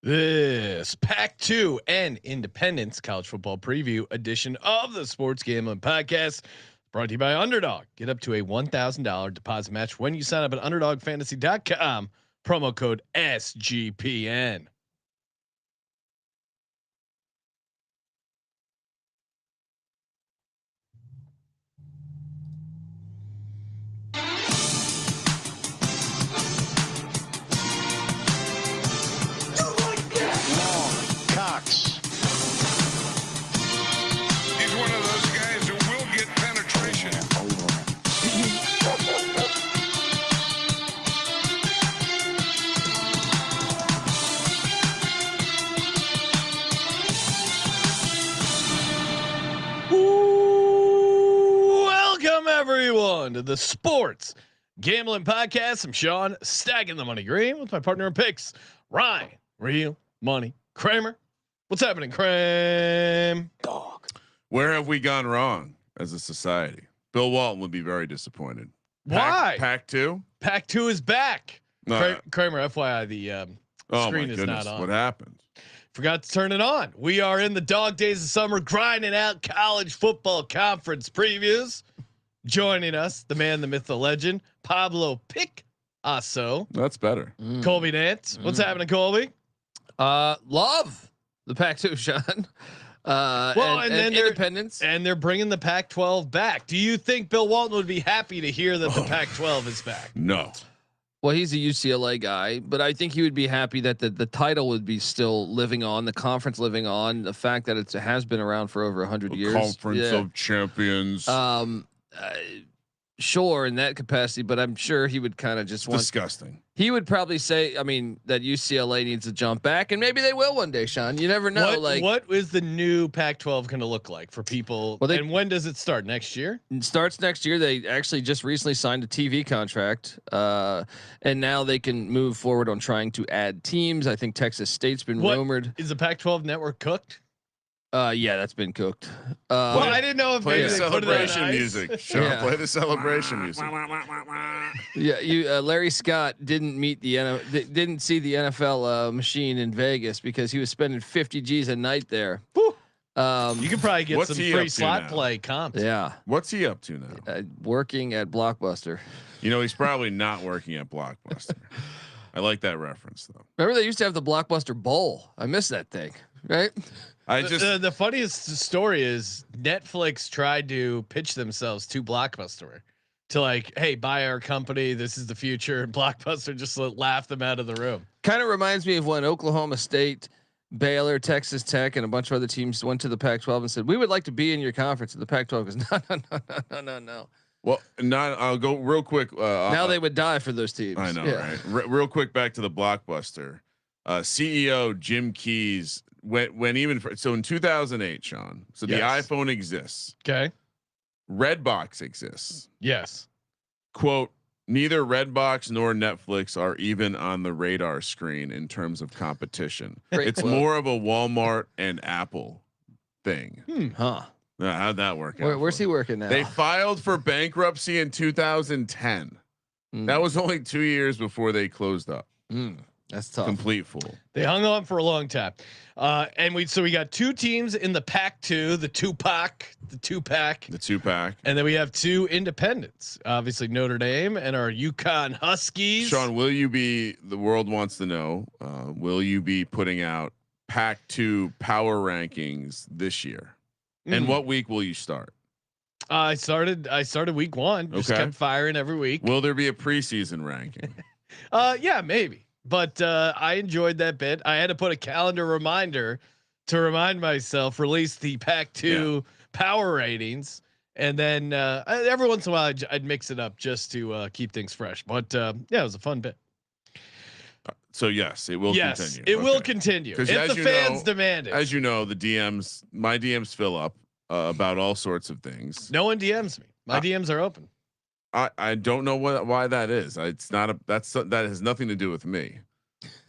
This Pac-2 and Independence College Football Preview edition of the Sports Gambling Podcast brought to you by Underdog. Get up to a $1,000 deposit match when you sign up at UnderdogFantasy.com. Promo code SGPN. Everyone to the Sports Gambling Podcast. I'm Sean, stacking the money green with my partner in picks, Ryan, Real Money Kramer. What's happening, Kramer? Dog. Where have we gone wrong as a society? Bill Walton would be very disappointed. Why? Pac-2? Pac-2 is back. Kramer, FYI, the screen is not on. What happened? Forgot to turn it on. We are in the dog days of summer, grinding out college football conference previews. Joining us, the man, the myth, the legend, Pablo Picasso. That's better. Colby Dant. What's happening, Colby? Love the Pac-2, Sean. And then Independence, and they're bringing the Pac-12 back. Do you think Bill Walton would be happy to hear that the Pac-12 is back? No. Well, he's a UCLA guy, but I think he would be happy that the title would be still living on, the conference living on, the fact that it has been around for over 100 years. Conference of Champions. Sure, in that capacity, but I'm sure he would kind of just want. Disgusting. He would probably say, I mean, that UCLA needs to jump back, and maybe they will one day, Sean. You never know. What is the new Pac-12 going to look like for people? Well, and when does it start? Next year? It starts next year. They actually just recently signed a TV contract, and now they can move forward on trying to add teams. I think Texas State's been rumored. Is the Pac-12 network cooked? Yeah, that's been cooked. Well, I didn't know if play the celebration music. Sure, yeah. Play the celebration music. Yeah, Larry Scott didn't see the NFL machine in Vegas because he was spending 50 G's a night there. You could probably get some free slot play comps. Yeah. What's he up to now? Working at Blockbuster. You know, he's probably not working at Blockbuster. I like that reference though. Remember they used to have the Blockbuster Bowl. I miss that thing. Right. The funniest story is Netflix tried to pitch themselves to Blockbuster to like, hey, buy our company. This is the future. And Blockbuster just laughed them out of the room. Kind of reminds me of when Oklahoma State, Baylor, Texas Tech, and a bunch of other teams went to the Pac-12 and said, we would like to be in your conference. And the Pac-12 goes, no. Well, I'll go real quick. Now they would die for those teams. I know, right? Real quick, back to the Blockbuster. CEO Jim Keys went even so in 2008, Sean. So the iPhone exists. Okay. Redbox exists. Yes. Quote, neither Redbox nor Netflix are even on the radar screen in terms of competition. It's more of a Walmart and Apple thing. Huh. How'd that work? Where's he working now? They filed for bankruptcy in 2010. That was only 2 years before they closed up. That's tough. Complete fool. They hung on for a long time. And we got two teams in the Pac-2, the two-pack, and then we have two independents, obviously Notre Dame and our UConn Huskies. Sean, will you be, the world wants to know, will you be putting out Pac-2 power rankings this year? And what week will you start? I started week 1. Just kept firing every week. Will there be a preseason ranking? Yeah, maybe. But I enjoyed that bit. I had to put a calendar reminder to remind myself, release the Pac-2 power ratings. And then every once in a while I'd mix it up just to keep things fresh. But it was a fun bit. So yes, it will continue. It will continue if the fans demand it. As you know, my DMs fill up about all sorts of things. No one DMs me. My DMs are open. I don't know why that is. It's not that has nothing to do with me.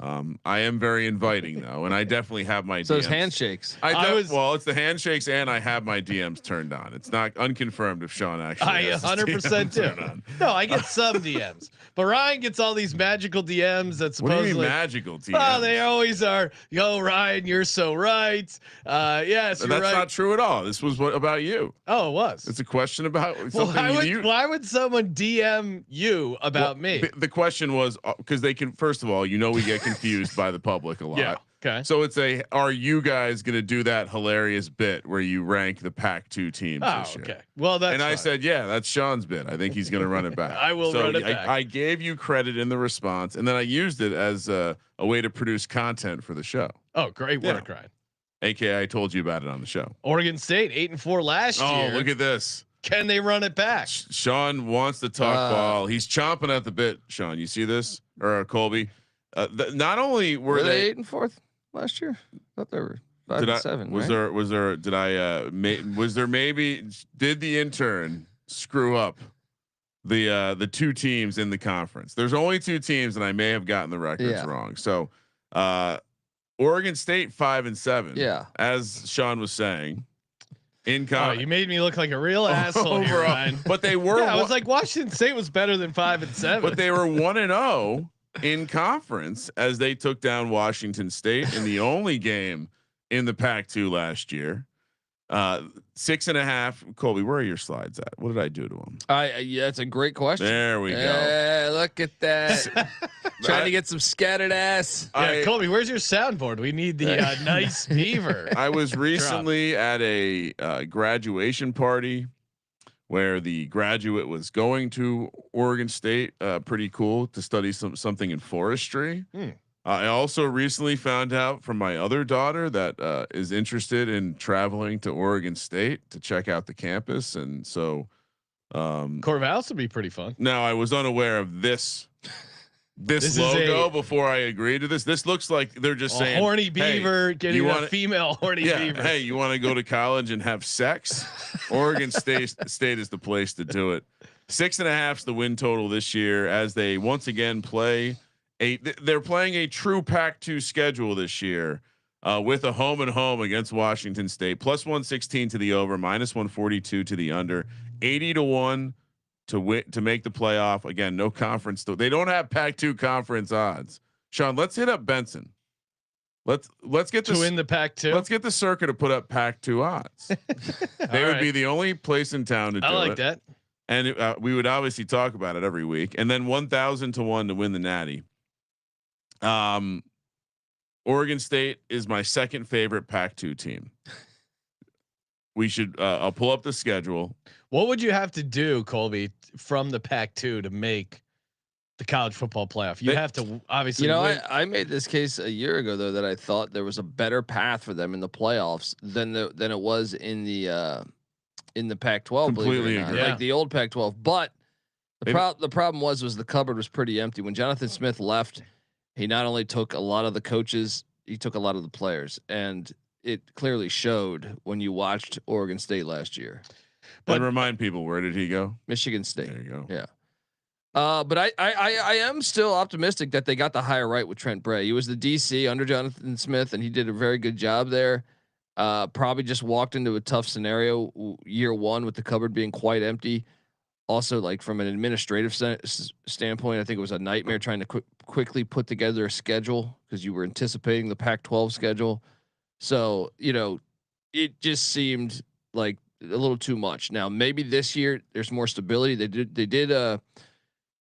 I am very inviting though, and I definitely have my So DMs. it's handshakes. Well, it's the handshakes, and I have my DMs turned on. It's not unconfirmed if Sean actually. I 100% do. No, I get some DMs, but Ryan gets all these magical DMs that supposedly what do you mean magical DMs. Oh, they always are. Yo, Ryan, you're so right. Yes, that's you're right. not true at all. This was what about you? Oh, it was. It's a question about Well, something. why would someone DM you about me? The question was because they can. First of all, we get confused by the public a lot. Yeah. Okay. So are you guys going to do that hilarious bit where you rank the Pac-2 teams this year? Okay. Well, that's. And I said, yeah, that's Sean's bit. I think he's going to run it back. I will run it back. I gave you credit in the response, and then I used it as a way to produce content for the show. Oh, great work, Ryan. AKA, I told you about it on the show. Oregon State 8-4 last year. Oh, look at this. Can they run it back? Sean wants to talk ball. He's chomping at the bit. Sean, you see this or Colby? Not only were they 8-4 last year, I thought they were 5-7. Was there maybe did the intern screw up the two teams in the conference? There's only two teams, and I may have gotten the records wrong. So Oregon State 5-7. Yeah, as Sean was saying. You made me look like a real asshole here, Ryan. But they were. I was like, Washington State was better than 5-7. But they were 1-0 in conference as they took down Washington State in the only game in the Pac-2 last year. 6.5. Colby, where are your slides at? What did I do to them? Yeah, that's a great question. There we go. Look at that. Trying to get some scattered ass. Yeah, Colby, where's your soundboard? We need the nice beaver. I was recently at a graduation party where the graduate was going to Oregon State. Pretty cool to study something in forestry. I also recently found out from my other daughter that is interested in traveling to Oregon State to check out the campus, and so Corvallis would be pretty fun. Now I was unaware of this logo before I agreed to this. This looks like they're just saying horny beaver getting a female horny beaver. Hey, you want to go to college and have sex? Oregon State is the place to do it. 6.5 is the win total this year as they once again play. They're playing a true Pac-2 schedule this year with a home and home against Washington State. +116 to the over, -142 to the under, 80-1 to win to make the playoff. Again, no conference. They don't have Pac-2 conference odds. Sean, let's hit up Benson. Let's get to win the Pac-2. Let's get the circuit to put up Pac-2 odds. They would be the only place in town to do it. I like that. And we would obviously talk about it every week. And then 1,000-1 to win the Natty. Oregon State is my second favorite Pac-2 team. We should. I'll pull up the schedule. What would you have to do, Colby, from the Pac-2 to make the college football playoff? You have to obviously. I made this case a year ago though that I thought there was a better path for them in the playoffs than it was in the Pac-12. Completely agree. Like the old Pac-12, but the problem was the cupboard was pretty empty when Jonathan Smith left. He not only took a lot of the coaches, he took a lot of the players, and it clearly showed when you watched Oregon State last year. But remind people, where did he go? Michigan State. There you go. Yeah. But I am still optimistic that they got the hire right with Trent Bray. He was the DC under Jonathan Smith, and he did a very good job there. Probably just walked into a tough scenario year one with the cupboard being quite empty. Also, like from an administrative standpoint, I think it was a nightmare trying to quickly put together a schedule because you were anticipating the Pac-12 schedule. So, it just seemed like a little too much. Now, maybe this year there's more stability. They did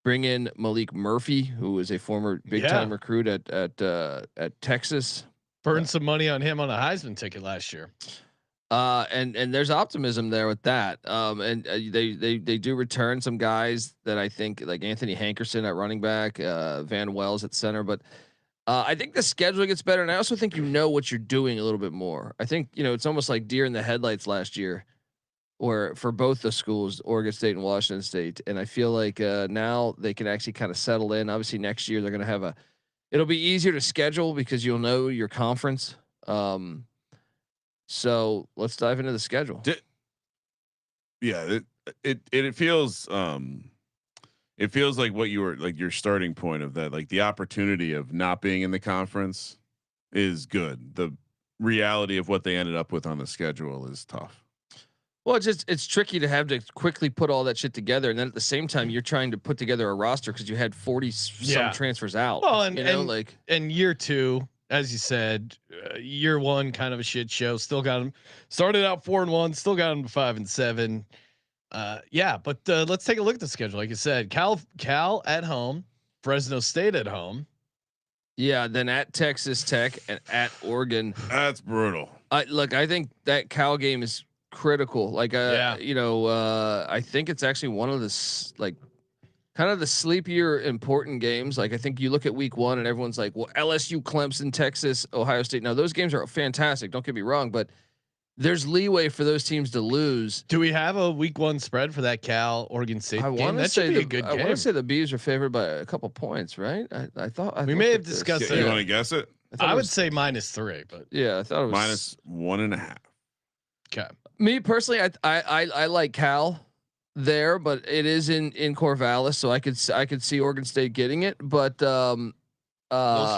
bring in Malik Murphy, who is a former big time recruit at Texas. Burned some money on him on a Heisman ticket last year. And there's optimism there with that. And they do return some guys that I think like Anthony Hankerson at running back, Van Wells at center, but I think the schedule gets better. And I also think what you're doing a little bit more. I think, it's almost like deer in the headlights last year or for both the schools, Oregon State and Washington State. And I feel like now they can actually kind of settle in. Obviously next year they're going to have it'll be easier to schedule because you'll know your conference. So let's dive into the schedule. It feels it feels like what you were like your starting point of that, like the opportunity of not being in the conference is good. The reality of what they ended up with on the schedule is tough. Well, it's tricky to have to quickly put all that shit together, and then at the same time you're trying to put together a roster because you had 40 some transfers out. Well, and you know, like and year two, as you said, year one kind of a shit show. Still got them started out 4-1, still got them to 5-7. Yeah, but let's take a look at the schedule. Like you said, Cal at home, Fresno State at home. yeah, then at Texas Tech and at Oregon. That's brutal. I think that Cal game is critical. Like, you know, I think it's actually one of the kind of the sleepier important games. Like, I think you look at week one and everyone's like, well, LSU, Clemson, Texas, Ohio State. Now those games are fantastic. Don't get me wrong, but there's leeway for those teams to lose. Do we have a week one spread for that Cal Oregon State game? That should be a good game. I want to say the Bees are favored by a couple points, right? I thought we may have discussed that. You want to guess it? I would say -3, but yeah, I thought it -1.5. was Okay. Me personally, I like Cal there, but it is in Corvallis, so I could see Oregon State getting it. But those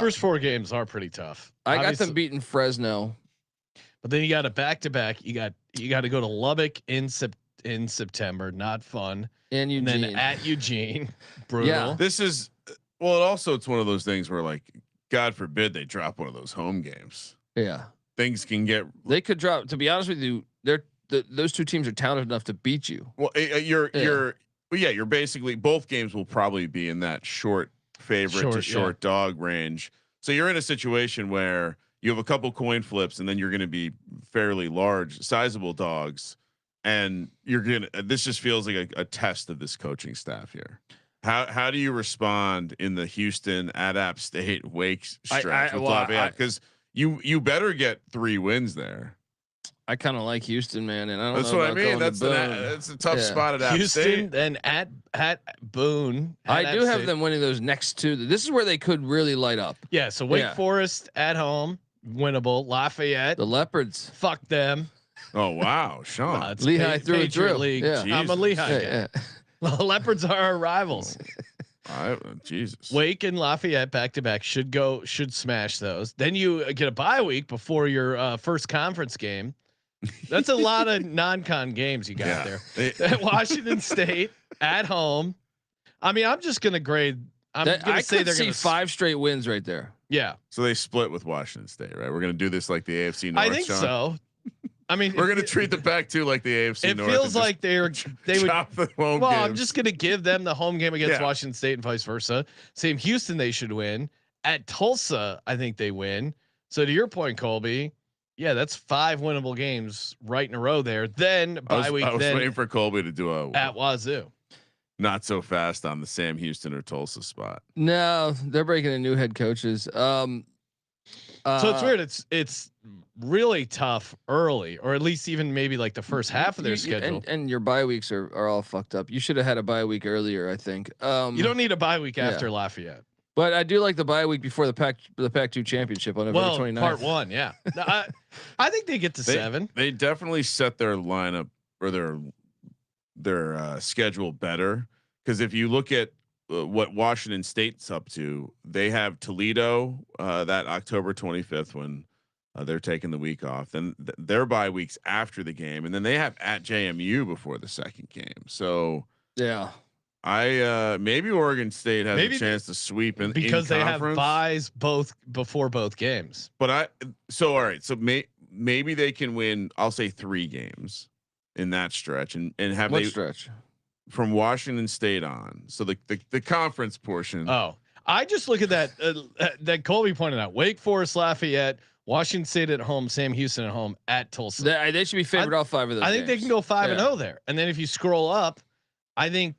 first 4 games are pretty tough. I got them beating Fresno, but then you got a back-to-back. You got to go to Lubbock in September. Not fun. And Eugene. then at Eugene, brutal. Yeah. This is it's one of those things where, like, God forbid they drop one of those home games. Yeah, things can get. They could drop. To be honest with you, those two teams are talented enough to beat you. Well, you're basically, both games will probably be in that short favorite to short dog range. So you're in a situation where you have a couple coin flips, and then you're going to be fairly large, sizable dogs, and this just feels like a test of this coaching staff here. How do you respond in the Houston at App State Wake stretch with Lafayette? Because you better get 3 wins there. I kind of like Houston, man, and I don't That's know. What I mean. That's a tough spot at App Houston, State. then at Boone. I do have them winning those next 2. This is where they could really light up. Yeah. So Wake Forest at home, winnable. Lafayette, the Leopards, fuck them. Oh wow, Sean. Lehigh through and through. League. Yeah. I'm a Lehigh guy. The Leopards are our rivals. Jesus. Wake and Lafayette back to back should smash those. Then you get a bye week before your first conference game. That's a lot of non-con games you got there. Washington State at home. I mean, I'm just gonna grade. I say they're gonna 5 straight wins right there. Yeah. So they split with Washington State, right? We're gonna do this like the AFC North. I think so. I mean, we're gonna treat the PAC-2 like the AFC North. It feels like they would. The home well, games. I'm just gonna give them the home game against Washington State and vice versa. Same Houston, they should win. At Tulsa, I think they win. So to your point, Colby, yeah, that's 5 winnable games right in a row there. Then bye week. I was waiting for Colby to do at Wazoo. Not so fast on the Sam Houston or Tulsa spot. No, they're breaking in new head coaches. So it's weird. It's really tough early, or at least even maybe like the first half of their schedule. And your bye weeks are all fucked up. You should have had a bye week earlier, I think. You don't need a bye week after Lafayette. But I do like the bye week before the PAC-2 championship on November 29th. Part 1, yeah. No, I think they get to 7. They definitely set their lineup or their schedule better, because if you look at what Washington State's up to, they have Toledo that October 25th when they're taking the week off. Then their bye weeks after the game, and then they have at JMU before the second game. So yeah. Maybe Oregon State has a chance to sweep because they have buys both before both games. But all right. So maybe they can win. I'll say 3 games in that stretch, and have what stretch from Washington State on. So the conference portion. Oh, I just look at that that Colby pointed out. Wake Forest, Lafayette, Washington State at home, Sam Houston at home, at Tulsa. They should be favored all 5 of those. I think they can go 5-0 there, and then if you scroll up, I think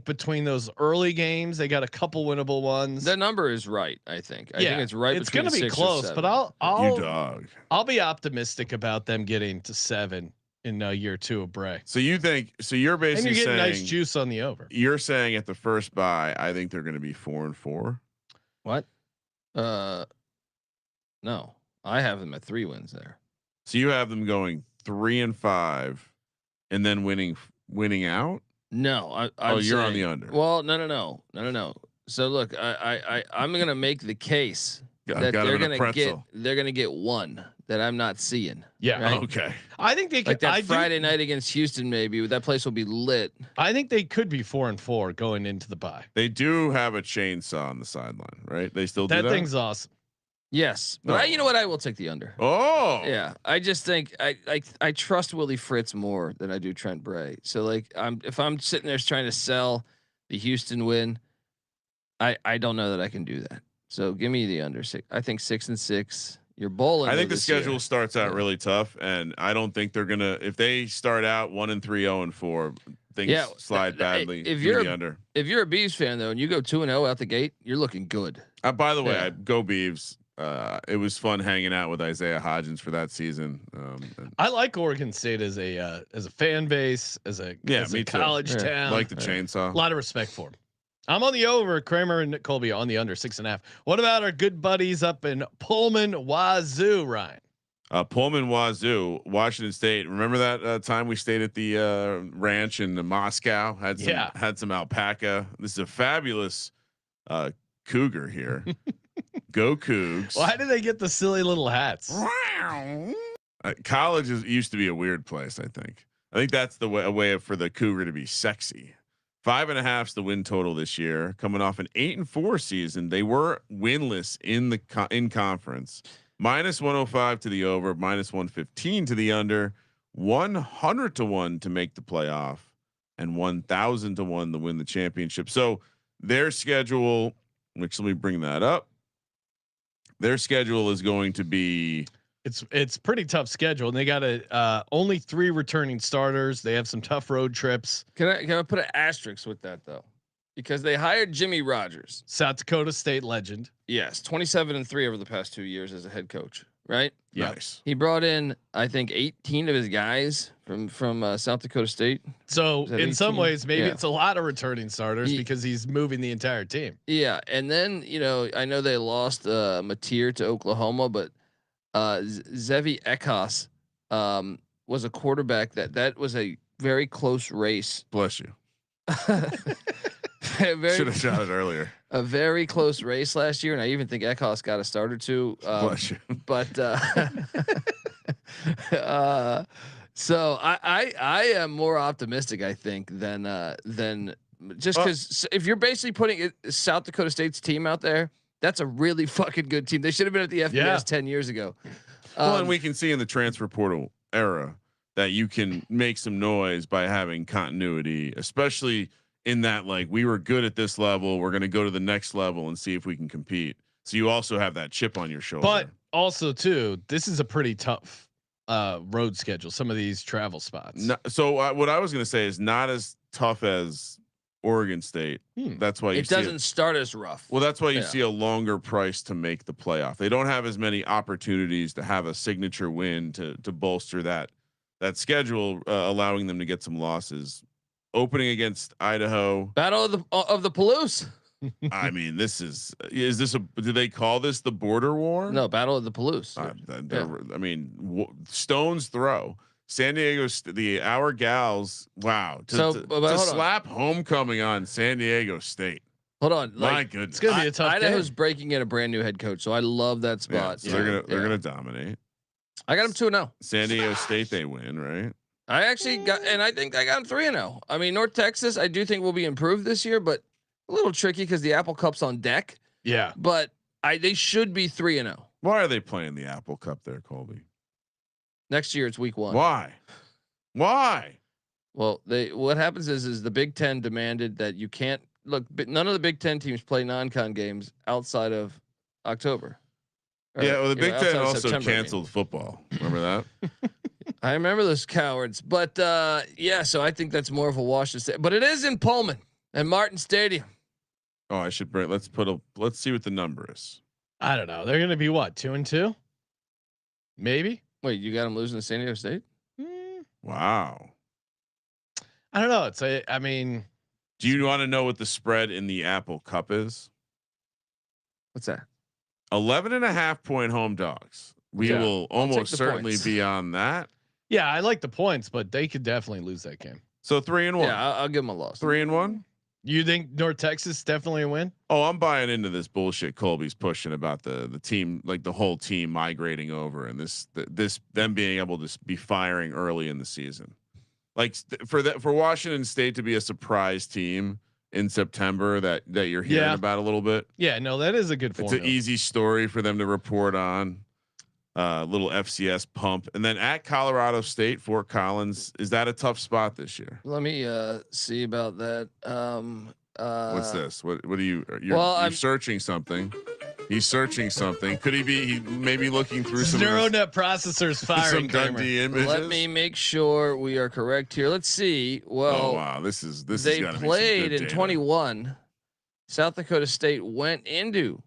between those early games, they got a couple winnable ones. The number is right. I think it's right. It's going to be close, but I'll be optimistic about them getting to 7 in year 2 of Bray. So you're basically and you're getting saying nice juice on the over. You're saying at the first bye, I think they're going to be 4-4. What? No, I have them at 3 wins there. So you have them going 3-5, and then winning out. No, Oh, you're on the under. Well, no. So look, I'm gonna make the case that Got him they're in a gonna pretzel. get one that I'm not seeing. Yeah. Right? Okay. I think they could. Like that Friday night against Houston, maybe that place will be lit. I think they could be 4-4 going into the bye. They do have a chainsaw on the sideline, right? They still do That that. thing's awesome. Yes, but you know what? I will take the under. Oh, Yeah, I just think I trust Willie Fritz more than I do Trent Bray. So like if I'm sitting there trying to sell the Houston win, I don't know that I can do that. So give me the under 6. I think 6-6. You're bowling. I think the schedule year. starts out really tough, and I don't think they're gonna. If they start out 1-3, 0-4, things slide badly. If you're the under. If you're a Beavs fan though, and you go 2-0 out the gate, you're looking good. By the way, I go Beavs. It was fun hanging out with Isaiah Hodgins for that season. I like Oregon State as a fan base, as a college town. Like the chainsaw. A lot of respect for him. I'm on the over. Kramer and Colby on the under 6.5. What about our good buddies up in Pullman, Wazoo, Ryan? Pullman, Wazoo, Washington State. Remember that time we stayed at the ranch in Moscow? Had some alpaca. This is a fabulous cougar here. Go Cougs. Why do they get the silly little hats? College used to be a weird place. I think that's the way for the cougar to be sexy. 5.5's the win total this year, coming off an 8-4 season. They were winless in conference. -105 to the over, -115 to the under, 100-1 to make the playoff, and 1,000-1 to win the championship. So their schedule, which let me bring that up. Their schedule is going to be. It's pretty tough schedule, and they got only 3 returning starters. They have some tough road trips. Can I put an asterisk with that though? Because they hired Jimmy Rogers, South Dakota State legend. Yes, 27-3 over the past 2 years as a head coach, right? Nice. He brought in, I think, 18 of his guys from South Dakota State. So in some ways, maybe Yeah. it's a lot of returning starters because he's moving the entire team. Yeah, and then I know they lost Mateer to Oklahoma, but Zevi Ekos was a quarterback that was a very close race. Bless you. Should have shot it earlier. A very close race last year, and I even think Ekos got a start or two. Bless you. But so I am more optimistic, I think, than just because if you're basically putting South Dakota State's team out there, that's a really fucking good team. They should have been at the FBS 10 years ago. Well, and we can see in the transfer portal era that you can make some noise by having continuity, especially in that, like, we were good at this level, we're going to go to the next level and see if we can compete. So you also have that chip on your shoulder. But also too, this is a pretty tough road schedule. Some of these travel spots. So what I was going to say is not as tough as Oregon State. That's why it doesn't start as rough. Well, that's why you see a longer price to make the playoff. They don't have as many opportunities to have a signature win to bolster that schedule, allowing them to get some losses. Opening against Idaho, Battle of the Palouse. I mean, this is this a? Do they call this the border war? No, Battle of the Palouse. I mean, stones throw. San Diego, our gals. Wow, to slap homecoming on San Diego State. Hold on, my goodness, it's gonna be a tough. Idaho's game. breaking in a brand new head coach, so I love that spot. Yeah, so they're gonna dominate. I got them 2-0. San Diego State, they win, right? I actually got, and I think I got them 3-0. I mean, North Texas, I do think will be improved this year, but a little tricky because the Apple Cup's on deck. Yeah, but they should be 3-0. Why are they playing the Apple Cup there, Colby? Next year it's week 1. Why? Well, what happens is the Big Ten demanded that you can't look. None of the Big Ten teams play non-con games outside of October. Yeah, well, the Big Ten also September, canceled football. Remember that? I remember those cowards, but so I think that's more of a wash. But it is in Pullman and Martin Stadium. Oh, I should bring. Let's see what the number is. I don't know. They're going to be what, 2-2? Maybe. Wait, you got them losing to San Diego State? Wow. I don't know. I mean, do you want to know what the spread in the Apple Cup is? What's that? 11.5 point home dogs. We will almost certainly points. be on that. Yeah, I like the points, but they could definitely lose that game. So 3-1. Yeah, I'll give them a loss. 3-1. You think North Texas definitely a win? Oh, I'm buying into this bullshit Colby's pushing about the team, like the whole team migrating over, and this them being able to be firing early in the season. Like for Washington State to be a surprise team in September that you're hearing about a little bit. Yeah, no, that is a good formula. It's an easy story for them to report on. Little FCS pump, and then at Colorado State, Fort Collins. Is that a tough spot this year? Let me see about that. What's this? What are you? You're searching something. He's searching something. Could he be? He may be looking through some neural net processors firing. Some Dundee images. Let me make sure we are correct here. Let's see. Well, oh wow, this they played in 21. South Dakota State went into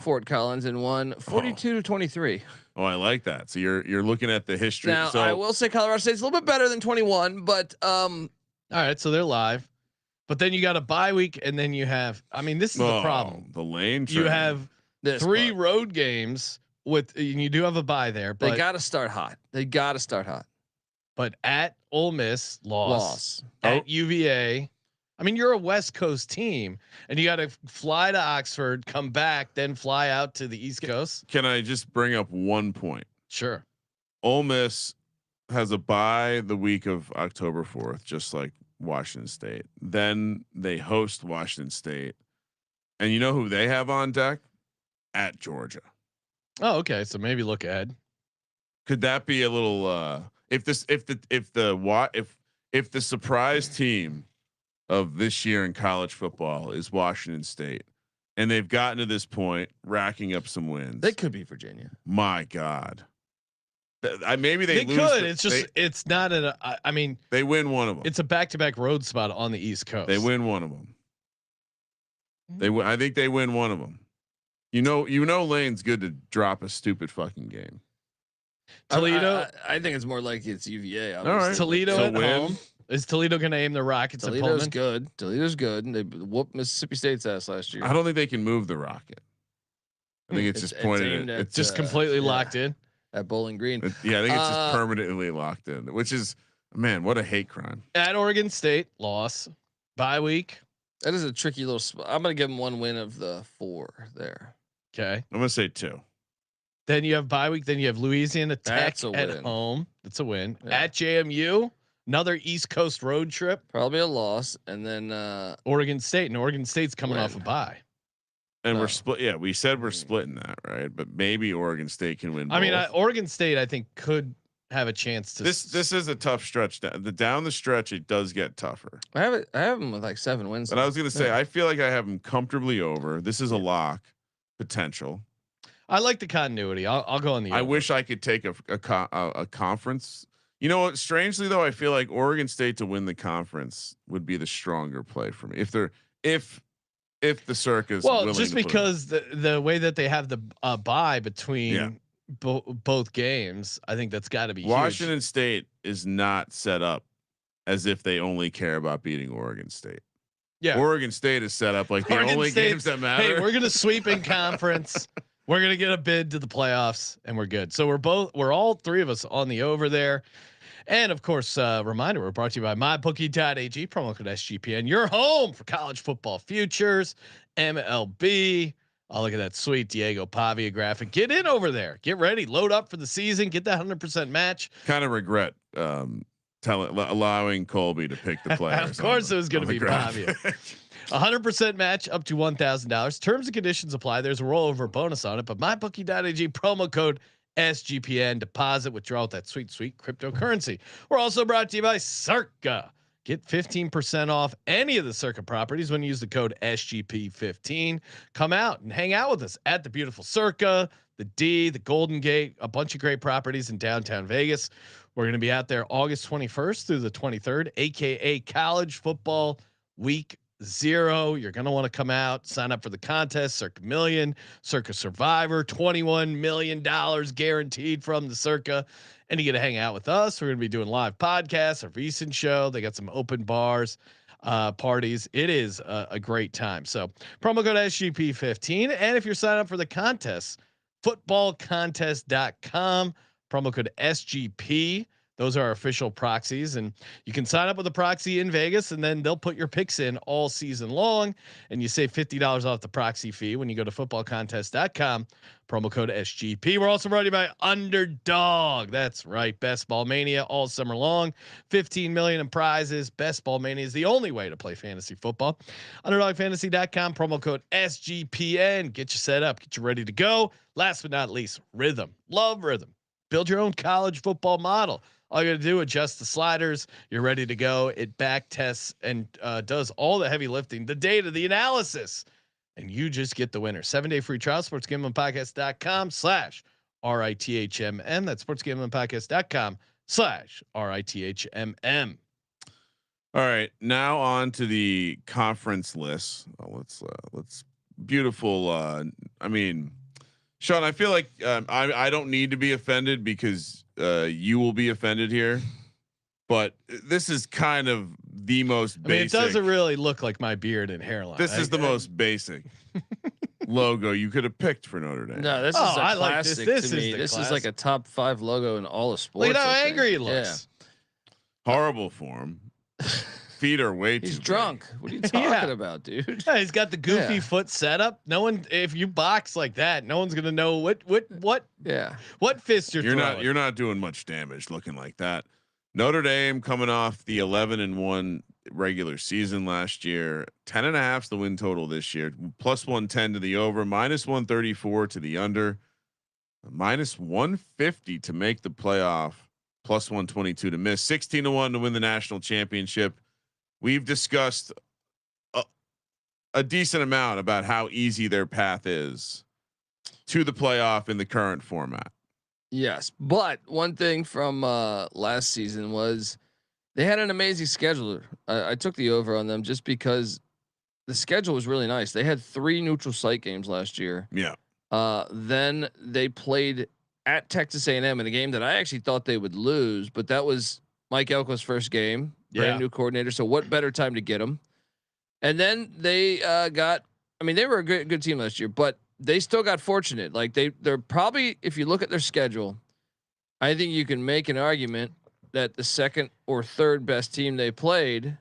Fort Collins and won 42-23. Oh, I like that. So you're looking at the history. Now, so I will say Colorado State's a little bit better than 21, but all right, so they're live. But then you got a bye week, and then you have. I mean, this is the problem. The lane. You have 3 road games with. And you do have a bye there, but they got to start hot. But at Ole Miss, loss. At UVA. I mean, you're a West Coast team, and you got to fly to Oxford, come back, then fly out to the East Coast. Can I just bring up one point? Sure. Ole Miss has a bye the week of October 4th, just like Washington State. Then they host Washington State, and you know who they have on deck? At Georgia. Oh, okay. So maybe look ahead. Could that be a little? If the surprise team of this year in college football is Washington State, and they've gotten to this point, racking up some wins. They could be Virginia. My God. Maybe they lose could. It's just it's not an. I mean, they win one of them. It's a back-to-back road spot on the East Coast. They win one of them. I think they win one of them. You know, Lane's good to drop a stupid fucking game. Toledo. I think it's more like it's UVA. All right. Toledo at home. Is Toledo going to aim the Rockets? Toledo's good. Toledo's good. And they whooped Mississippi State's ass last year. I don't think they can move the Rocket. I think it's just pointed. It's just completely locked in at Bowling Green. I think it's just permanently locked in, which is, man, what a hate crime. At Oregon State, loss. Bye week. That is a tricky little spot. I'm going to give them 1 win of the 4 there. Okay. I'm going to say 2. Then you have bye week. Then you have Louisiana Tech at home. That's a win. Yeah. At JMU, another East Coast road trip. Probably a loss. And then Oregon State. And Oregon State's coming off a bye. And we're split. Yeah, we said we're splitting that, right? But maybe Oregon State can win. I mean, Oregon State, I think, could have a chance to. This is a tough stretch. Down the stretch, it does get tougher. I have them with like 7 wins. But I was going to say, I feel like I have them comfortably over. This is a lock potential. I like the continuity. I'll go on the. I wish I could take a conference. You know what? Strangely though, I feel like Oregon State to win the conference would be the stronger play for me. If the circus. Well, just because the way that they have the bye between both games, I think that's got to be Washington huge. State is not set up as if they only care about beating Oregon State. Yeah, Oregon State is set up like the only games that matter. Hey, we're gonna sweep in conference. We're gonna get a bid to the playoffs, and we're good. So we're all 3 of us on the over there. And of course, reminder, we're brought to you by MyBookie.ag, promo code SGPN. Your home for college football futures, MLB. Oh, look at that sweet Diego Pavia graphic. Get in over there. Get ready. Load up for the season. Get that 100% match. Kind of regret allowing Colby to pick the players. Of course, it was going to be Pavia. 100% match up to $1,000. Terms and conditions apply. There's a rollover bonus on it, but MyBookie.ag promo code SGPN, deposit, withdraw with that sweet cryptocurrency. We're also brought to you by Circa. Get 15% off any of the Circa properties when you use the code SGP15. Come out and hang out with us at the beautiful Circa, the D, the Golden Gate, a bunch of great properties in downtown Vegas. We're going to be out there August 21st through the 23rd, aka College Football Week 0. You're going to want to come out, sign up for the contest, Circa Million, Circa Survivor, $21 million guaranteed from the Circa. And you get to hang out with us. We're going to be doing live podcasts, a recent show. They got some open bars, parties. It is a great time. So promo code SGP15. And if you're signing up for the contest, footballcontest.com, promo code SGP. Those are our official proxies, and you can sign up with a proxy in Vegas, and then they'll put your picks in all season long, and you save $50 off the proxy fee when you go to footballcontest.com. Promo code SGP. We're also brought to you by Underdog. That's right, Best Ball Mania all summer long. 15 million in prizes. Best Ball Mania is the only way to play fantasy football. UnderdogFantasy.com. Promo code SGPN. Get you set up. Get you ready to go. Last but not least, Rhythm. Love Rhythm. Build your own college football model. All you got to do, adjust the sliders. You're ready to go. It back tests and does all the heavy lifting, the data, the analysis, and you just get the winner. 7-day free trial. sportsgamblingpodcast.com/RITHMM. That's sportsgamblingpodcast.com/RITHMM. All right, now on to the conference list. Let's beautiful. I mean, Sean, I feel like I don't need to be offended because you will be offended here, but this is kind of the most basic. I mean, it doesn't really look like my beard and hairline. This is the most basic logo you could have picked for Notre Dame. No, this is a I classic like this. This to me. is the This classic. is like a top 5 logo in all of sports. Look at how I angry he think. looks. Horrible form. Feet are way too. He's big. drunk. What are you talking about, dude? Yeah, he's got the goofy Yeah. foot setup. No one, if you box like that, no one's gonna know what Yeah. fist you're throwing. You're not doing much damage looking like that. Notre Dame coming off the 11-1 regular season last year, 10.5 is the win total this year, plus 110 to the over, minus 134 to the under, minus 150 to make the playoff, plus 122 to miss, 16-1 to win the national championship. We've discussed a decent amount about how easy their path is to the playoff in the current format. Yes, but one thing from last season was they had an amazing schedule. I took the over on them just because the schedule was really nice. They had 3 neutral site games last year. Yeah. Then they played at Texas A&M in a game that I actually thought they would lose, but that was Mike Elko's first game, brand new coordinator. So what better time to get him? And then they got. I mean, they were a good team last year, but they still got fortunate. Like they're probably, if you look at their schedule, I think you can make an argument that the second or third best team they played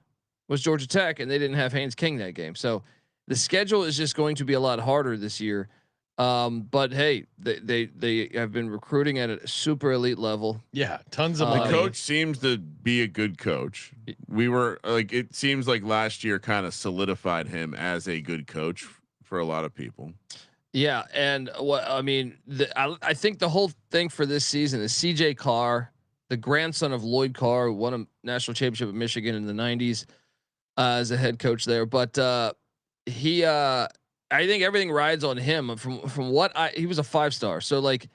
was Georgia Tech, and they didn't have Haynes King that game. So the schedule is just going to be a lot harder this year. But hey, they have been recruiting at a super elite level. Yeah, tons of The money. coach seems to be a good coach. We were like, it seems like last year kind of solidified him as a good coach for a lot of people. Yeah, and what I mean, I think the whole thing for this season is C.J. Carr, the grandson of Lloyd Carr, who won a national championship at Michigan in the '90s as a head coach there. But I think everything rides on him. From what he was a 5-star. So like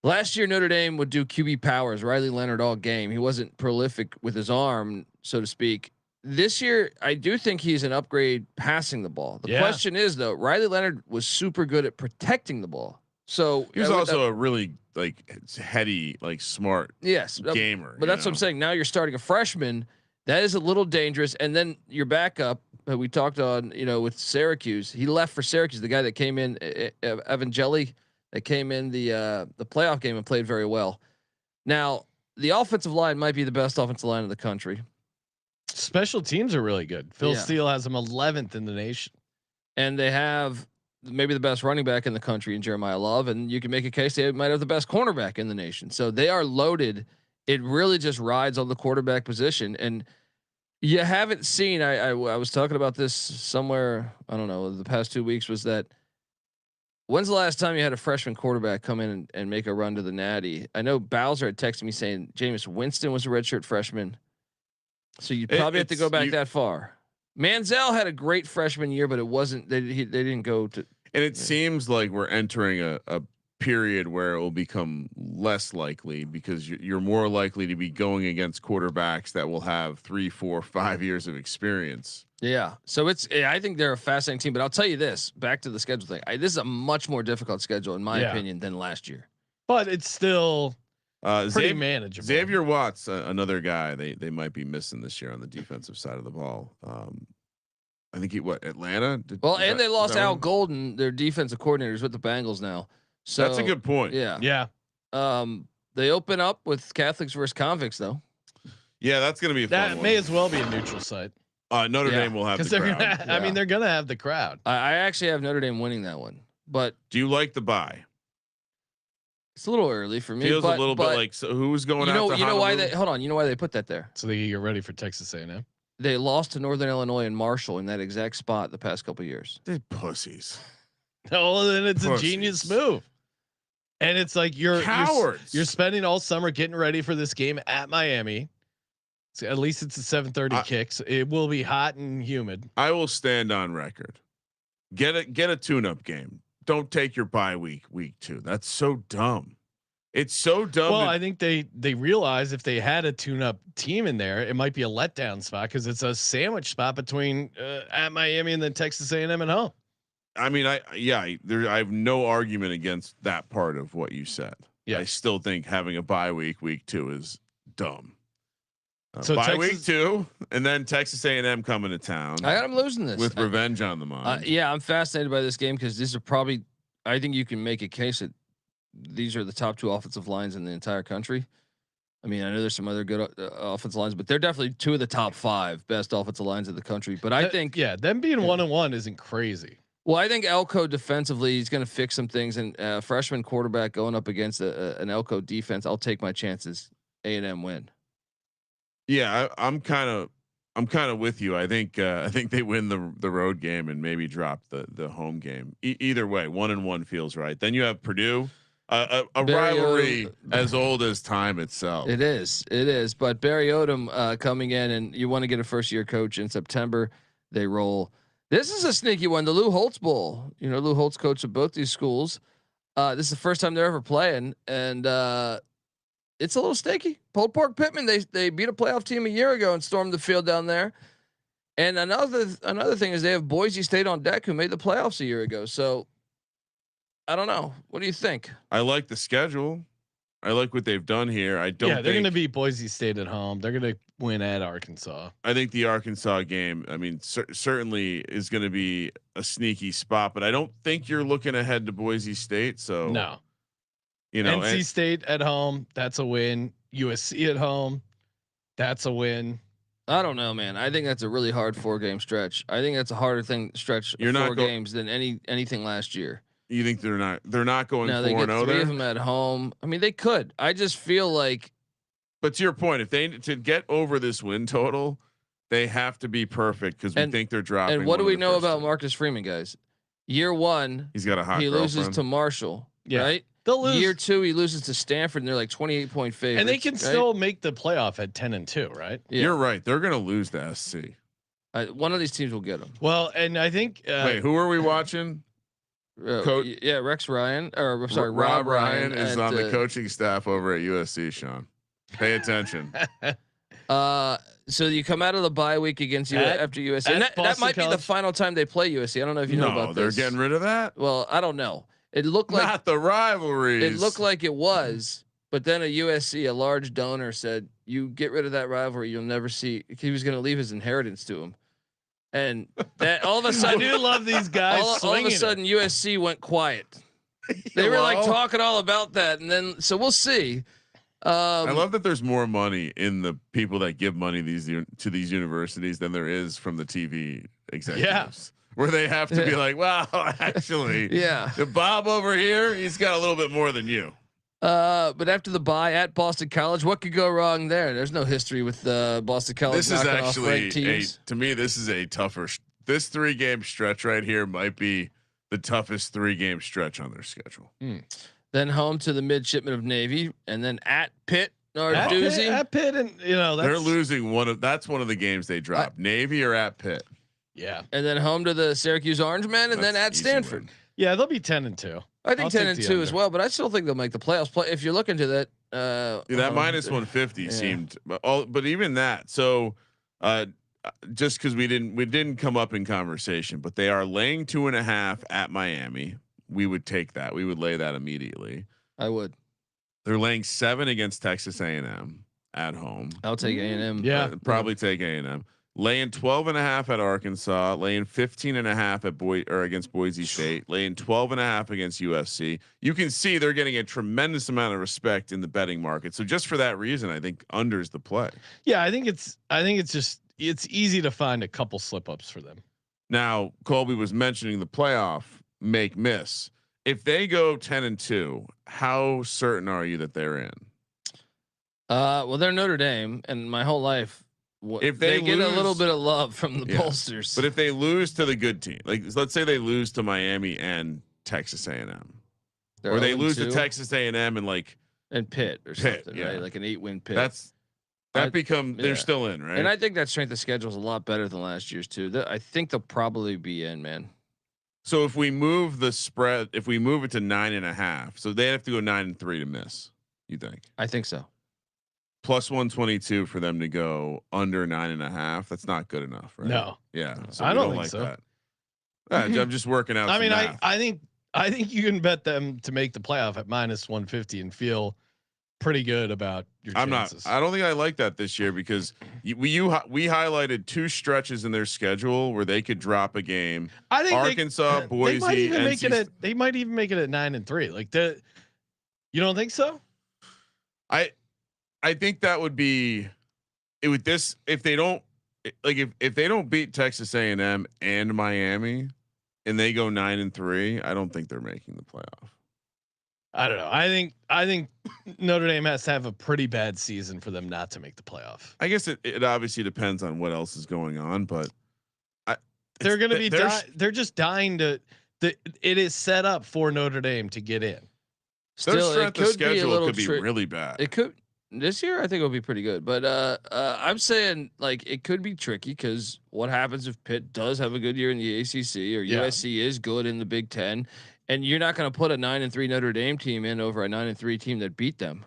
last year, Notre Dame would do QB powers, Riley Leonard all game. He wasn't prolific with his arm, so to speak. This year, I do think he's an upgrade passing the ball. The question is though, Riley Leonard was super good at protecting the ball. So He was also a really like heady, like smart gamer. But that's what I'm saying. Now you're starting a freshman. That is a little dangerous. And then your backup that we talked on, with Syracuse, he left for Syracuse. The guy that came in, Evan Jelly, that came in the playoff game and played very well. Now the offensive line might be the best offensive line in the country. Special teams are really good. Phil Steele has them 11th in the nation, and they have maybe the best running back in the country in Jeremiah Love, and you can make a case they might have the best cornerback in the nation. So they are loaded. It really just rides on the quarterback position, and you haven't seen. I was talking about this somewhere. I don't know. The past 2 weeks was that. When's the last time you had a freshman quarterback come in and make a run to the Natty? I know Bowser had texted me saying Jameis Winston was a redshirt freshman. So you probably have to go back that far. Manziel had a great freshman year, but it wasn't. They didn't go to. And it seems like we're entering a period where it will become less likely because you're more likely to be going against quarterbacks that will have 3, 4, 5 years of experience. Yeah. So I think they're a fascinating team, but I'll tell you this, back to the schedule thing. This is a much more difficult schedule in my opinion than last year, but it's still pretty manageable. Xavier Watts, another guy they might be missing this year on the defensive side of the ball. I think Atlanta. They lost Al Golden, their defensive coordinators with the Bengals now. So that's a good point. Yeah. Yeah. They open up with Catholics versus convicts, though. Yeah, that's gonna be a fun That one. may as well be a neutral site Notre Dame will have the because they're crowd. gonna. I mean, they're gonna have the crowd. I actually have Notre Dame winning that one, but Do you like the bye? it's a little early for me. Feels but, a little bit like who's going you out know, to you know why Honolulu? they hold on. You know why they put that there? So they get ready for Texas A&M. They lost to Northern Illinois and Marshall in that exact spot the past couple years. They're pussies. Oh, then it's Pussies. a genius move. And it's like you're cowards. You're spending all summer getting ready for this game at Miami. So at least it's a 7:30 kick. So it will be hot and humid. I will stand on record. Get a tune-up game. Don't take your bye week 2. That's so dumb. It's so dumb. Well, I think they realize if they had a tune-up team in there, it might be a letdown spot because it's a sandwich spot between at Miami and then Texas A&M at home. I mean, I have no argument against that part of what you said. Yeah. I still think having a bye week 2 is dumb. So bye week 2, and then Texas A&M coming to town. I got them losing this with revenge on the mind. Yeah, I'm fascinated by this game because these are probably. I think you can make a case that these are the top 2 offensive lines in the entire country. I mean, I know there's some other good offensive lines, but they're definitely 2 of the top 5 best offensive lines in the country. But I think, them being 1-1 isn't crazy. Well, I think Elko defensively, he's going to fix some things, and freshman quarterback going up against an Elko defense, I'll take my chances. A&M win. Yeah, I'm kind of with you. I think they win the road game and maybe drop the home game. Either way, 1-1 feels right. Then you have Purdue, a rivalry as old as time itself. It is. But Barry Odom coming in, and you want to get a first year coach in September. They roll. This is a sneaky one. The Lou Holtz Bowl. You know, Lou Holtz coach of both these schools. This is the first time they're ever playing, and it's a little sticky. Pulled Pork Pittman. They beat a playoff team a year ago and stormed the field down there. And another thing is they have Boise State on deck who made the playoffs a year ago. So I don't know. What do you think? I like the schedule. I like what they've done here. I don't. Yeah, they're going to beat Boise State at home. They're going to win at Arkansas. I think the Arkansas game, I mean, certainly is going to be a sneaky spot, but I don't think you're looking ahead to Boise State. So no, you know, NC State at home, that's a win. USC at home, that's a win. I don't know, man. I think that's a really hard 4-game stretch. I think that's a harder thing stretch. You're 4 games than anything last year. You think they're not going 4-0 there? They get 3 of them at home. I mean, they could. I just feel like. But to your point, if they to get over this win total, they have to be perfect because we think they're dropping. And what do we know about Marcus Freeman, guys? Year 1, he's got a hot. He loses to Marshall, right? They'll lose. Year 2, he loses to Stanford, and they're like 28-point favorites. And they can still make the playoff at 10-2, right? Yeah. You're right. They're going to lose to SC. One of these teams will get them. Well, and I think. Wait, who are we watching? Rex Ryan, or sorry, Rob Ryan is on the coaching staff over at USC. Sean, pay attention. So you come out of the bye week against after USC, and that might be the final time they play USC. I don't know if you know about this. They're getting rid of that. Well, I don't know. It looked like not the rivalries. It looked like it was, but then a USC, a large donor, said, "You get rid of that rivalry, you'll never see." He was going to leave his inheritance to him. And that all of a sudden, I do love these guys. All of a sudden, USC went quiet. They were like talking all about that, and then so we'll see. I love that there's more money in the people that give money to these universities than there is from the TV executives. Where they have to be like, well, actually, the Bob over here, he's got a little bit more than you. But after the bye at Boston College, what could go wrong there? There's no history with Boston College. This is actually to me, this is a tougher. This 3-game stretch right here might be the toughest 3-game stretch on their schedule. Then home to the midshipmen of Navy, and then at Pitt. At Pitt, and they're losing that's one of the games they drop. Navy or at Pitt. Yeah, and then home to the Syracuse Orangemen, and then at Stanford. Win. Yeah, they'll be 10-2. I think 10-2 as well, but I still think they'll make the playoffs. If you're looking to that, that minus 150 seemed, but even that. So, just because we didn't come up in conversation, but they are laying 2.5 at Miami. We would take that. We would lay that immediately. I would. They're laying 7 against Texas A&M at home. I'll take A&M. Yeah, probably take A&M. laying 12.5 at Arkansas, laying 15.5 at against Boise State, laying 12.5 against USC. You can see they're getting a tremendous amount of respect in the betting market. So just for that reason, I think under's the play. Yeah, I think it's it's easy to find a couple slip ups for them. Now, Colby was mentioning the playoff make miss. If they go 10-2, how certain are you that they're in? Well, they're Notre Dame, and my whole life, if they get a little bit of love from the pollsters. But if they lose to the good team, like let's say they lose to Miami and Texas A&M, or they lose to Texas A&M and Pitt or something, right? Like an 8-win Pitt. They're still in, right? And I think that strength of schedule is a lot better than last year's too. I think they'll probably be in, man. So if we move the spread, if we move it to 9.5, so they have to go 9-3 to miss. You think? I think so. Plus 122 for them to go under 9.5. That's not good enough, right? No. Yeah. So I don't think so. That. I'm just working out. I mean, math. I think you can bet them to make the playoff at minus 150 and feel pretty good about your chances. I don't think I like that this year because we highlighted 2 stretches in their schedule where they could drop a game. I think Arkansas, Boise, they might even make it at 9-3. Like you don't think so? I think that would be it with this if they don't if they don't beat Texas A&M and Miami and they go 9-3, I don't think they're making the playoff. I don't know. I think Notre Dame has to have a pretty bad season for them not to make the playoff. I guess it obviously depends on what else is going on, but they're going to be they're just dying to. It is set up for Notre Dame to get in. Their strength of schedule could be really bad. It could this year. I think it'll be pretty good, but I'm saying like it could be tricky because what happens if Pitt does have a good year in the ACC or USC is good in the Big Ten, and you're not going to put a 9-3 Notre Dame team in over a 9-3 team that beat them.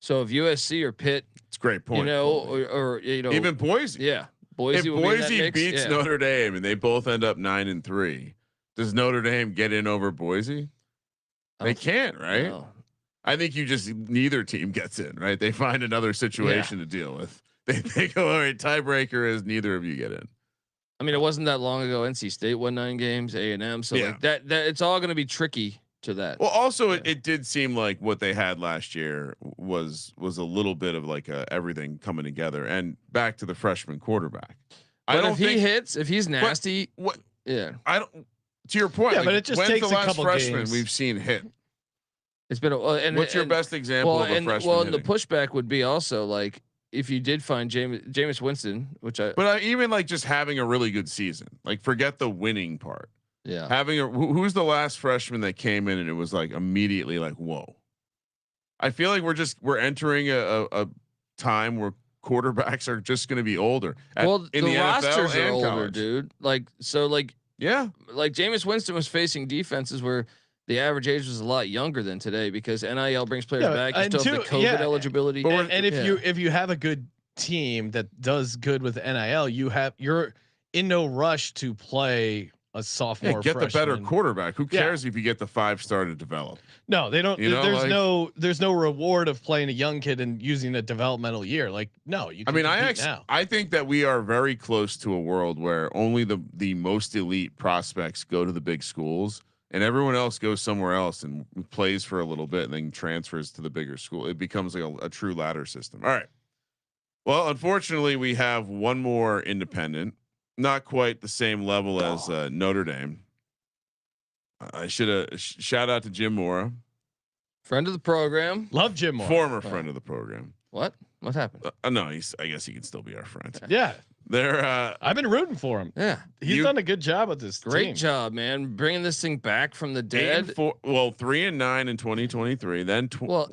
So if USC or Pitt, it's a great point. You know, or you know, even Boise. Yeah, Boise. If Boise beats Notre Dame and they both end up 9-3, does Notre Dame get in over Boise? They can't, right? No. I think neither team gets in, right? They find another situation to deal with. They go, all right, tiebreaker is neither of you get in. I mean, it wasn't that long ago. NC State won 9 games, A&M. So like that it's all going to be tricky to that. Well, also it did seem like what they had last year was a little bit of like everything coming together. And back to the freshman quarterback. But if he's nasty, I don't. To your point, but it just takes the last a couple freshman games we've seen hit. It's been what's your best example of a freshman? Well, the pushback would be also like if you did find Jameis Winston, but even like just having a really good season, like forget the winning part. Yeah, having who's the last freshman that came in and it was like immediately like whoa. I feel like we're entering a time where quarterbacks are just going to be older. In the rosters NFL are older, college. dude. Like Jameis Winston was facing defenses where the average age was a lot younger than today because NIL brings players back. You still have the COVID eligibility. And if you have a good team that does good with NIL, you're in no rush to play a sophomore. Get freshman. the better quarterback. Who cares if you get the 5-star to develop? No, they don't. There's no reward of playing a young kid and using a developmental year. Like no, you. I think that we are very close to a world where only the most elite prospects go to the big schools. And everyone else goes somewhere else and plays for a little bit and then transfers to the bigger school. It becomes like a true ladder system. All right. Well, unfortunately, we have one more independent, not quite the same level as Notre Dame. I should have shout out to Jim Mora, friend of the program. Love Jim Mora, former friend of the program. What happened? No, I guess he can still be our friend. Yeah. I've been rooting for him. Yeah, he's done a good job with this. Great job, man, bringing this thing back from the dead. 3-9 in 2023. Then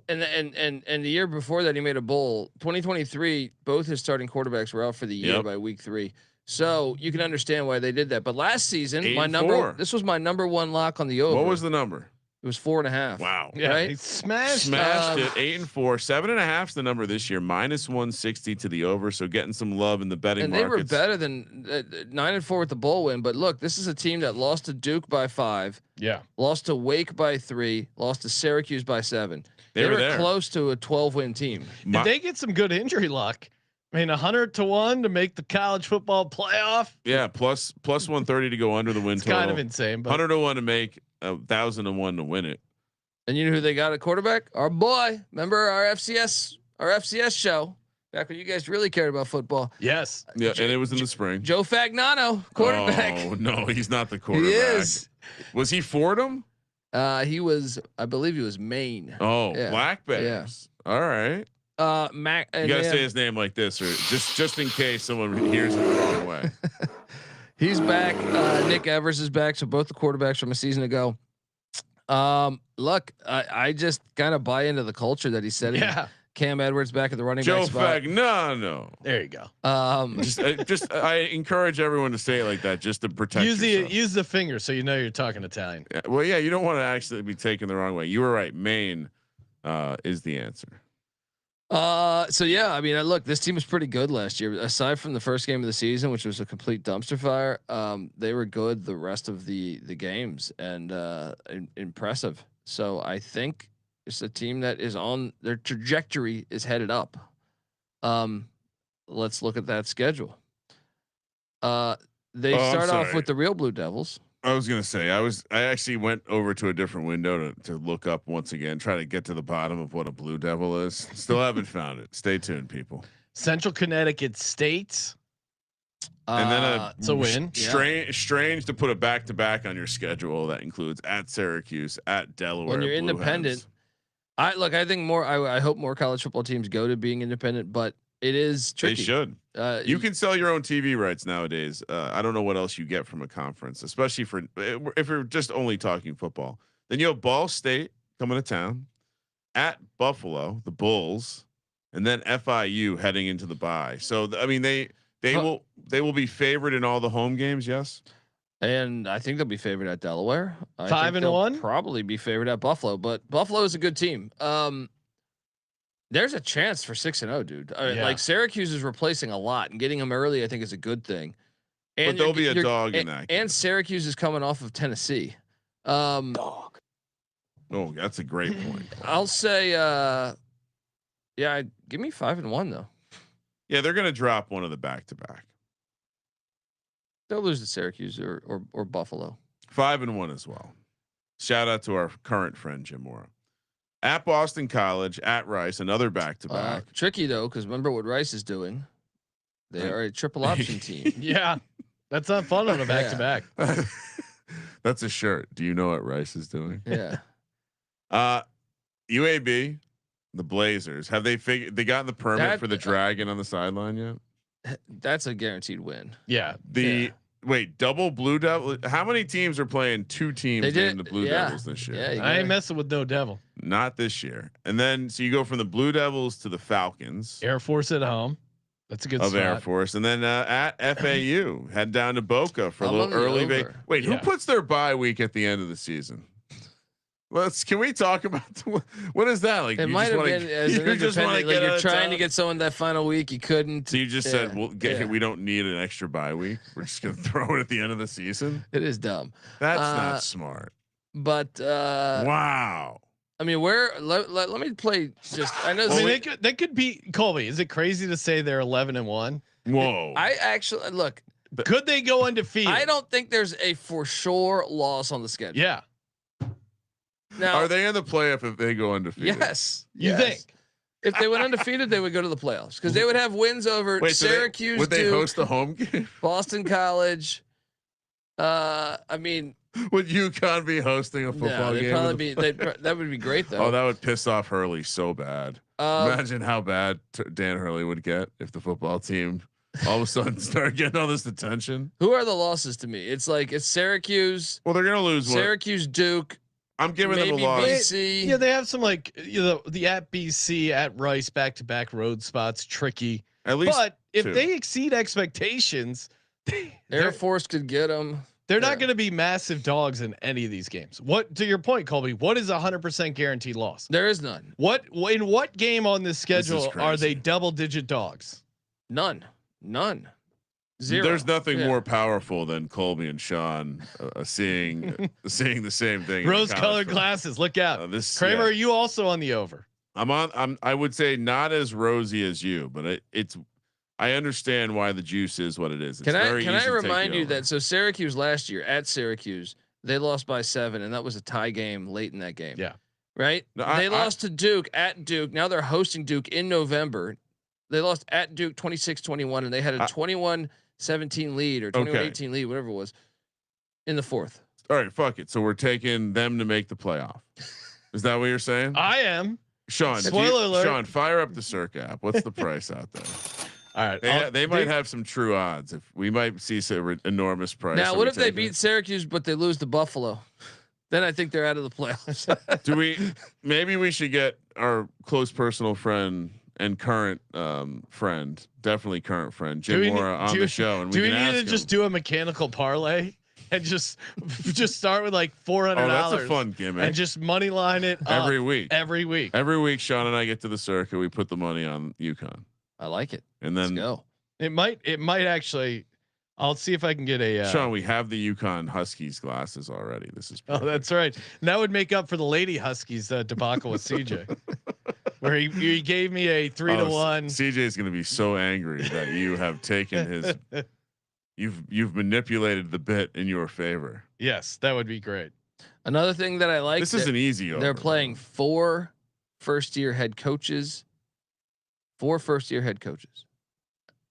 and the year before that, he made a bowl. 2023, both his starting quarterbacks were out for the year by week 3. So you can understand why they did that. But last season, this was my number 1 lock on the over. What was the number? It was 4.5. Wow. Yeah, right? He smashed it. 8-4, 7.5 is the number this year. Minus 160 to the over. So getting some love in the betting markets. And they were better than 9-4 with the bowl win. But look, this is a team that lost to Duke by 5. Yeah. Lost to Wake by 3. Lost to Syracuse by 7. They were close to a 12-win team. If they get some good injury luck, I mean, 100-1 to make the college football playoff. Yeah, plus 130 to go under the win It's total. kind of insane, but 100-1 to make, 1,001 to win it. And you know who they got at quarterback? Our boy. Remember our FCS show back when you guys really cared about football. yes, Yeah, and it was in the spring. Joe Fagnano, quarterback. Oh no, he's not the quarterback. He is. Was he Fordham? He was, I believe he was Maine. Oh, Yeah. Black Bears. All right. Mac. You gotta say his name like this, or just in case someone hears it the wrong way. He's back. Nick Evers is back. So both the quarterbacks from a season ago. Look, I just kind of buy into the culture that he's setting. yeah. Cam Edwards back at the running Joe back spot. Fagnano. There you go. Just I encourage everyone to say it like that, just to protect. Use the finger so you know you're talking Italian. Yeah, well, yeah, you don't want to actually be taken the wrong way. You were right. Maine is the answer. So yeah, I mean, look, this team was pretty good last year. Aside from the first game of the season, which was a complete dumpster fire, they were good the rest of the games and impressive. So I think it's a team that is on their trajectory is headed up. Let's look at that schedule. They start off with the real Blue Devils. I was gonna say I actually went over to a different window to look up once again, try to get to the bottom of what a Blue Devil is. Still haven't found it. Stay tuned, people. Central Connecticut State. And then it's a win. Strange to put a back-to-back on your schedule that includes at Syracuse, at Delaware. When you're Blue independent, Hens. I think more. I hope more college football teams go to being independent, but it is tricky. They should. You can sell your own TV rights nowadays. I don't know what else you get from a conference, especially for if you're just only talking football. Then you have Ball State coming to town, at Buffalo, the Bulls, and then FIU heading into the bye. So I mean they will be favored in all the home games. Yes. And I think they'll be favored at Delaware. 5-1, probably be favored at Buffalo, but Buffalo is a good team. There's a chance for 6-0, dude. Like Syracuse is replacing a lot, and getting them early, I think, is a good thing. And but there'll be a dog in that game. And Syracuse is coming off of Tennessee. dog. Oh, that's a great point. I'll say, give me 5-1 though. Yeah, they're gonna drop one of the back-to-back. They'll lose to Syracuse or Buffalo. 5-1 as well. Shout out to our current friend Jim Mora. At Boston College, at Rice, another back-to-back. Tricky though, because remember what Rice is doing. They are a triple option team. Yeah, that's not fun on a back-to-back. That's a shirt. Do you know what Rice is doing? Yeah. UAB, the Blazers. Have they figured? They gotten the permit for the dragon on the sideline yet? That's a guaranteed win. Yeah. Wait, double Blue Devil. How many teams are playing two teams named the Blue Devils this year? Yeah, I ain't messing with no devil. Not this year. And then so you go from the Blue Devils to the Falcons. Air Force at home. That's a good spot. Air Force, and then at FAU, head down to Boca for a little early. Wait, who puts their bye week at the end of the season? Can we talk about what is that like? It might have been as an independent. Like you're trying to get someone that final week, you couldn't. So you just said we don't need an extra bye week. We're just gonna throw it at the end of the season. It is dumb. That's not smart. But wow. I mean, let me play. Just I know. They could be Colby. Is it crazy to say they're 11-1? Whoa. I actually look. Could they go undefeated? I don't think there's a for sure loss on the schedule. Yeah. Now, are they in the playoff if they go undefeated? Yes. You think? If they went undefeated, they would go to the playoffs because they would have wins over Syracuse. Would they Duke, host the home game? Boston College. I mean, would UConn be hosting a football game? Probably be. That would be great though. Oh, that would piss off Hurley so bad. Imagine how bad Dan Hurley would get if the football team all of a sudden started getting all this attention. Who are the losses to me? It's Syracuse. Well, they're gonna lose. Syracuse, Duke. I'm giving them a loss. BC. Yeah, they have some the at BC, at Rice, back-to-back road spots, tricky. At least, but if they exceed expectations, Air Force could get them. They're not going to be massive dogs in any of these games. What, to your point, Colby? What is 100% guaranteed loss? There is none. In what game on this schedule are they double-digit dogs? None. Zero. There's nothing more powerful than Colby and Sean seeing the same thing. Rose-colored glasses. Look out. Kramer, are you also on the over? I would say not as rosy as you, but I understand why the juice is what it is. It's Can I very easy to take remind you over. that Syracuse last year at Syracuse, they lost by 7, and that was a tie game late in that game. Yeah. Right. No, They lost to Duke at Duke. Now they're hosting Duke in November. They lost at Duke 26-21, and they had a 21-17 lead or 21-18 lead, whatever it was, in the fourth. All right, fuck it. So we're taking them to make the playoff. Is that what you're saying? I am. Sean, Spoiler alert. Sean, fire up the Circ app. What's the price out there? All right. They might have some true odds. If we might see some enormous price. Now, what if they beat Syracuse but they lose to Buffalo? Then I think they're out of the playoffs. Do we? Maybe we should get our close personal friend and current friend, definitely current friend, Jim Mora, on the show, and do we need can to ask just him. do a mechanical parlay and just start with like $400? Oh, that's a fun gimmick. And just money line it every week. Every week. Every week, Sean and I get to the circuit. We put the money on UConn. I like it. And then let's go. It might actually. I'll see if I can get a. Sean, we have the UConn Huskies glasses already. This is. Oh, that's right. And that would make up for the Lady Huskies debacle with CJ, where he gave me a 3-1. CJ is going to be so angry that you have taken his. You've manipulated the bit in your favor. Yes, that would be great. Another thing that I like. This is an easy. They're playing 4 first-year head coaches. 4 first-year head coaches.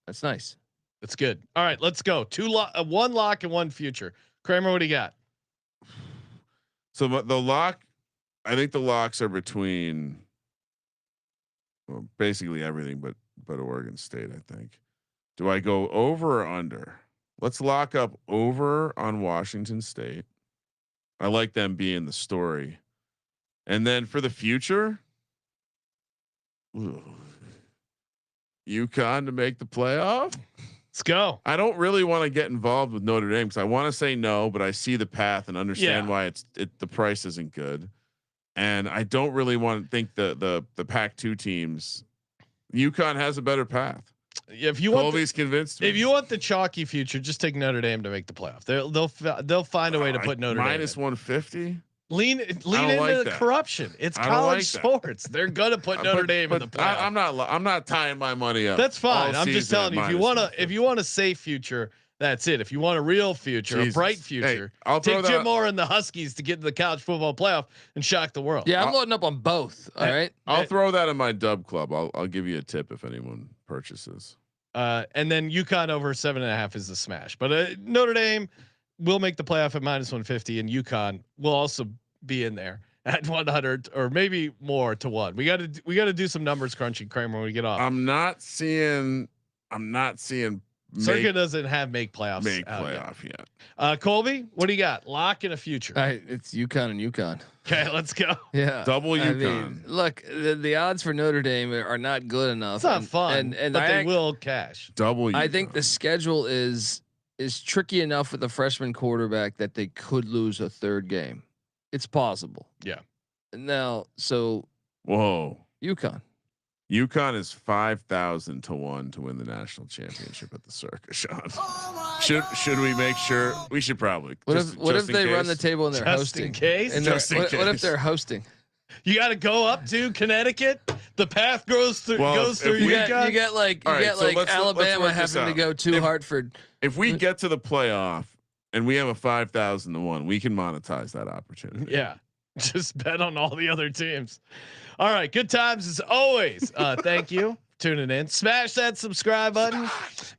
That's nice. That's good. All right, let's go. 1 lock and 1 future. Kramer, what do you got? So the lock, I think the locks are between basically everything, but Oregon State. I think. Do I go over or under? Let's lock up over on Washington State. I like them being the story, and then for the future, UConn to make the playoff. Let's go. I don't really want to get involved with Notre Dame because I want to say no, but I see the path and understand why the price isn't good, and I don't really want to think the PAC-2 teams. UConn has a better path. If you Colby's convinced me. If you want the chalky future, just take Notre Dame to make the playoff. They'll find a way to put Notre Dame minus 150. Lean into like the corruption. It's college sports. They're gonna put Notre Dame in the playoff. I'm not tying my money up. That's fine. I'm just telling you, if you want a safe future, that's it. If you want a real future, a bright future, I'll take Jim Mora and the Huskies to get to the college football playoff and shock the world. Yeah, I'm loading up on both. All right. I'll throw that in my dub club. I'll give you a tip if anyone purchases. And then UConn over 7.5 is the smash. But Notre Dame will make the playoff at minus 150, and UConn will also be in there at 100 or maybe more to 1. We got to do some numbers crunching, Kramer, when we get off. I'm not seeing. Circuit doesn't have make playoffs. Yet. Colby, what do you got? Lock in a future. It's UConn and UConn. Okay, let's go. Yeah, double UConn. I mean, look, the odds for Notre Dame are not good enough. It's not fun, but they will cash. Double UConn. I think the schedule is tricky enough with a freshman quarterback that they could lose a 3rd game. It's possible. Yeah. Now, so whoa, UConn is 5,000 to 1 to win the national championship at the Circus. Sean, should we make sure? We should probably. What if they run the table and they're hosting? In case. What if they're hosting? You got to go up to Connecticut. The path goes through. You get like Alabama having to go to Hartford. If we get to the playoff and we have a 5,000 to 1, we can monetize that opportunity. Yeah, just bet on all the other teams. All right, good times as always. Thank you for tuning in. Smash that subscribe button.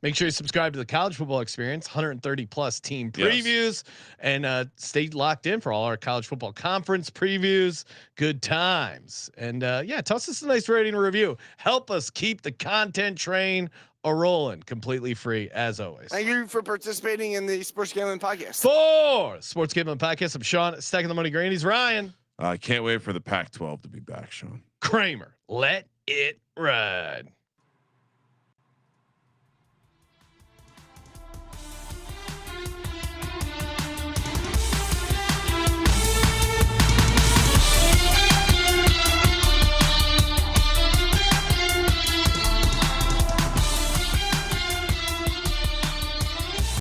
Make sure you subscribe to the College Football Experience, 130 plus team previews, and stay locked in for all our college football conference previews. Good times, and toss us a nice rating and review. Help us keep the content train rolling. Completely free as always. Thank you for participating in the Sports Gambling Podcast. For Sports Gambling Podcast, I'm Sean, stacking the money green. He's Ryan. I can't wait for the Pac-12 to be back, Sean. Kramer, let it ride.